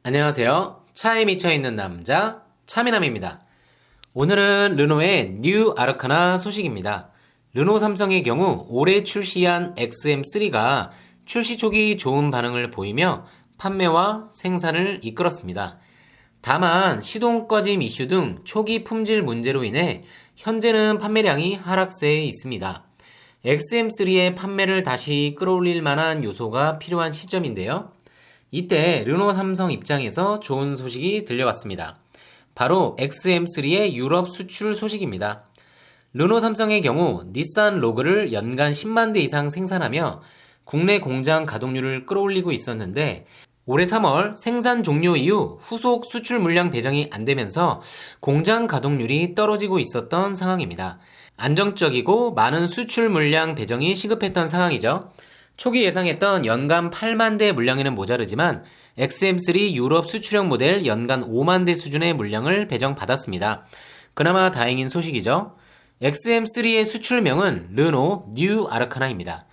안녕하세요. 차에 미쳐있는 남자 차미남입니다. 오늘은 르노의 뉴 아르카나 소식입니다. 르노 삼성의 경우 올해 출시한 XM3가 출시 초기 좋은 반응을 보이며 판매와 생산을 이끌었습니다. 다만 시동 꺼짐 이슈 등 초기 품질 문제로 인해 현재는 판매량이 하락세에 있습니다. XM3의 판매를 다시 끌어올릴 만한 요소가 필요한 시점인데요. 이때 르노 삼성 입장에서 좋은 소식이 들려왔습니다. 바로 XM3의 유럽 수출 소식입니다. 르노 삼성의 경우 닛산 로그를 연간 10만 대 이상 생산하며 국내 공장 가동률을 끌어올리고 있었는데 올해 3월 생산 종료 이후 후속 수출 물량 배정이 안 되면서 공장 가동률이 떨어지고 있었던 상황입니다. 안정적이고 많은 수출 물량 배정이 시급했던 상황이죠. 초기 예상했던 연간 8만 대 물량에는 모자르지만 XM3 유럽 수출형 모델 연간 5만 대 수준의 물량을 배정받았습니다. 그나마 다행인 소식이죠. XM3의 수출명은 르노 뉴 아르카나입니다.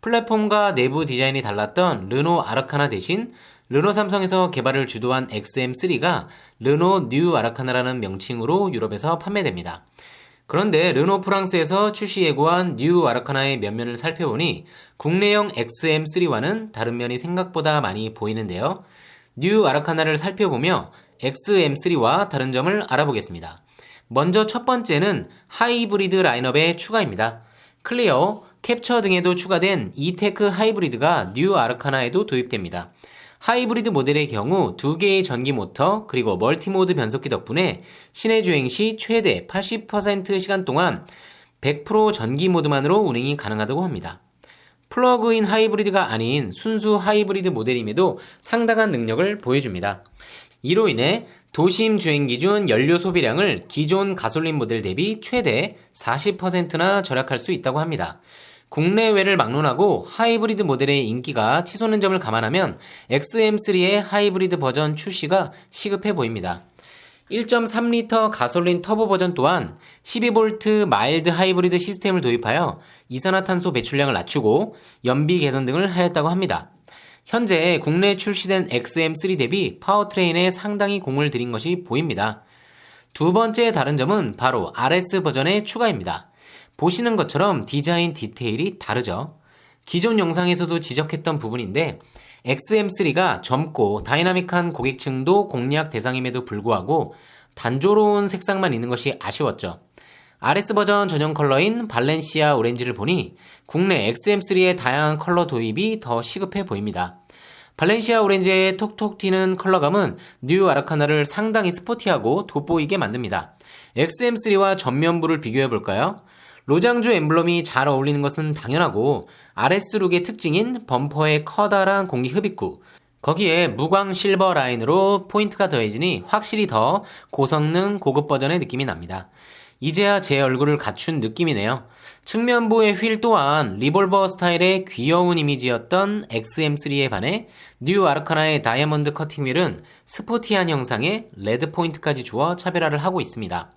플랫폼과 내부 디자인이 달랐던 르노 아르카나 대신 르노 삼성에서 개발을 주도한 XM3가 르노 뉴 아르카나라는 명칭으로 유럽에서 판매됩니다. 그런데 르노 프랑스에서 출시 예고한 뉴 아르카나의 면면을 살펴보니 국내형 XM3와는 다른 면이 생각보다 많이 보이는데요. 뉴 아르카나를 살펴보며 XM3와 다른 점을 알아보겠습니다. 먼저 첫 번째는 하이브리드 라인업의 추가입니다. 클리어, 캡처 등에도 추가된 이테크 하이브리드가 뉴 아르카나에도 도입됩니다. 하이브리드 모델의 경우 2개의 전기 모터 그리고 멀티모드 변속기 덕분에 시내 주행 시 최대 80% 시간 동안 100% 전기 모드만으로 운행이 가능하다고 합니다. 플러그인 하이브리드가 아닌 순수 하이브리드 모델임에도 상당한 능력을 보여줍니다. 이로 인해 도심 주행 기준 연료 소비량을 기존 가솔린 모델 대비 최대 40%나 절약할 수 있다고 합니다. 국내외를 막론하고 하이브리드 모델의 인기가 치솟는 점을 감안하면 XM3의 하이브리드 버전 출시가 시급해 보입니다. 1.3리터 가솔린 터보 버전 또한 12V 마일드 하이브리드 시스템을 도입하여 이산화탄소 배출량을 낮추고 연비 개선 등을 하였다고 합니다. 현재 국내에 출시된 XM3 대비 파워트레인에 상당히 공을 들인 것이 보입니다. 두 번째 다른 점은 바로 RS 버전의 추가입니다. 보시는 것처럼 디자인 디테일이 다르죠. 기존 영상에서도 지적했던 부분인데 XM3가 젊고 다이나믹한 고객층도 공략 대상임에도 불구하고 단조로운 색상만 있는 것이 아쉬웠죠. RS 버전 전용 컬러인 발렌시아 오렌지를 보니 국내 XM3의 다양한 컬러 도입이 더 시급해 보입니다. 발렌시아 오렌지의 톡톡 튀는 컬러감은 뉴 아르카나를 상당히 스포티하고 돋보이게 만듭니다. XM3와 전면부를 비교해볼까요? 로장주 엠블럼이 잘 어울리는 것은 당연하고 RS룩의 특징인 범퍼의 커다란 공기 흡입구 거기에 무광 실버 라인으로 포인트가 더해지니 확실히 더 고성능 고급 버전의 느낌이 납니다. 이제야 제 얼굴을 갖춘 느낌이네요. 측면부의 휠 또한 리볼버 스타일의 귀여운 이미지였던 XM3에 반해 뉴 아르카나의 다이아몬드 커팅 휠은 스포티한 형상에 레드 포인트까지 주어 차별화를 하고 있습니다.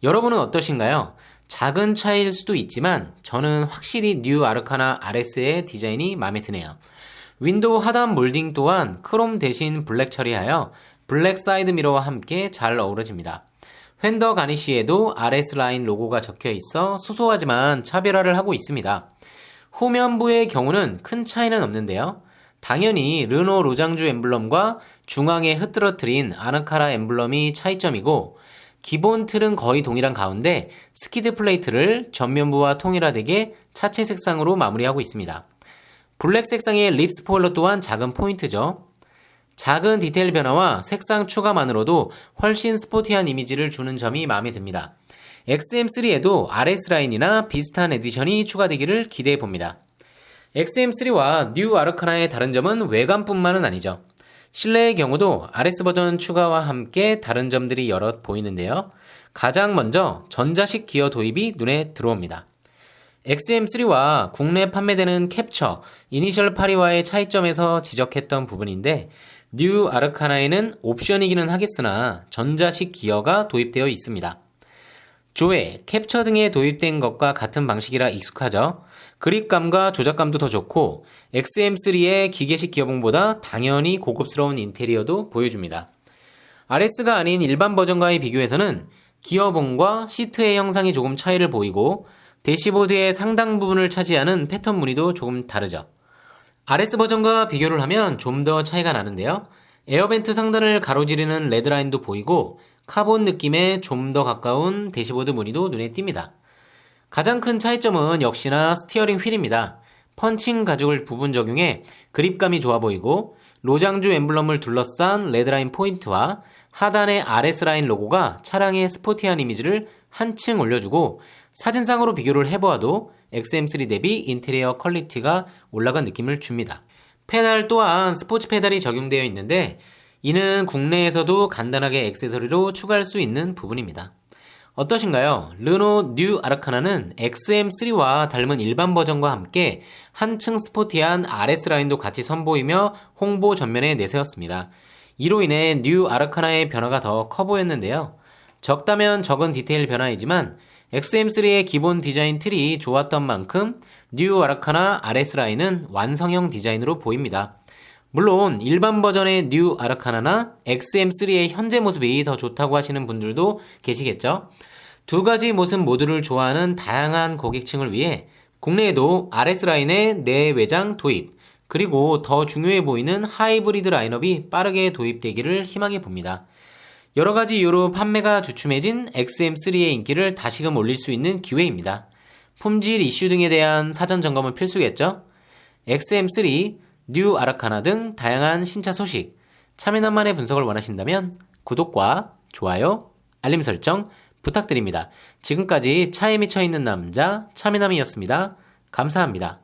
여러분은 어떠신가요? 작은 차이일 수도 있지만 저는 확실히 뉴 아르카나 RS의 디자인이 마음에 드네요. 윈도우 하단 몰딩 또한 크롬 대신 블랙 처리하여 블랙 사이드 미러와 함께 잘 어우러집니다. 휀더 가니쉬에도 RS 라인 로고가 적혀 있어 소소하지만 차별화를 하고 있습니다. 후면부의 경우는 큰 차이는 없는데요. 당연히 르노 로장주 엠블럼과 중앙에 흐트러트린 아르카나 엠블럼이 차이점이고 기본 틀은 거의 동일한 가운데 스키드 플레이트를 전면부와 통일화되게 차체 색상으로 마무리하고 있습니다. 블랙 색상의 립 스포일러 또한 작은 포인트죠. 작은 디테일 변화와 색상 추가만으로도 훨씬 스포티한 이미지를 주는 점이 마음에 듭니다. XM3에도 RS 라인이나 비슷한 에디션이 추가되기를 기대해 봅니다. XM3와 뉴 아르카나의 다른 점은 외관뿐만은 아니죠. 실내의 경우도 RS 버전 추가와 함께 다른 점들이 여럿 보이는데요. 가장 먼저 전자식 기어 도입이 눈에 들어옵니다. XM3와 국내 판매되는 캡처, 이니셜 8와의 차이점에서 지적했던 부분인데 뉴 아르카나에는 옵션이기는 하겠으나 전자식 기어가 도입되어 있습니다. 조회, 캡처 등에 도입된 것과 같은 방식이라 익숙하죠. 그립감과 조작감도 더 좋고 XM3의 기계식 기어봉보다 당연히 고급스러운 인테리어도 보여줍니다. RS가 아닌 일반 버전과의 비교에서는 기어봉과 시트의 형상이 조금 차이를 보이고 대시보드의 상당 부분을 차지하는 패턴 무늬도 조금 다르죠. RS 버전과 비교를 하면 좀 더 차이가 나는데요. 에어벤트 상단을 가로지르는 레드라인도 보이고 카본 느낌에 좀 더 가까운 대시보드 무늬도 눈에 띕니다. 가장 큰 차이점은 역시나 스티어링 휠입니다. 펀칭 가죽을 부분 적용해 그립감이 좋아 보이고 로장주 엠블럼을 둘러싼 레드라인 포인트와 하단의 RS라인 로고가 차량의 스포티한 이미지를 한층 올려주고 사진상으로 비교를 해보아도 XM3 대비 인테리어 퀄리티가 올라간 느낌을 줍니다. 페달 또한 스포츠 페달이 적용되어 있는데 이는 국내에서도 간단하게 액세서리로 추가할 수 있는 부분입니다. 어떠신가요? 르노 뉴 아르카나는 XM3와 닮은 일반 버전과 함께 한층 스포티한 RS 라인도 같이 선보이며 홍보 전면에 내세웠습니다. 이로 인해 뉴 아르카나의 변화가 더 커 보였는데요. 적다면 적은 디테일 변화이지만 XM3의 기본 디자인 틀이 좋았던 만큼 뉴 아르카나 RS 라인은 완성형 디자인으로 보입니다. 물론 일반 버전의 뉴 아르카나나 XM3의 현재 모습이 더 좋다고 하시는 분들도 계시겠죠? 두 가지 모습 모두를 좋아하는 다양한 고객층을 위해 국내에도 RS 라인의 내외장 도입, 그리고 더 중요해 보이는 하이브리드 라인업이 빠르게 도입되기를 희망해 봅니다. 여러 가지 이유로 판매가 주춤해진 XM3의 인기를 다시금 올릴 수 있는 기회입니다. 품질 이슈 등에 대한 사전 점검은 필수겠죠? XM3, 뉴 아르카나 등 다양한 신차 소식, 차미남만의 분석을 원하신다면 구독과 좋아요, 알림 설정 부탁드립니다. 지금까지 차에 미쳐있는 남자 차미남이었습니다. 감사합니다.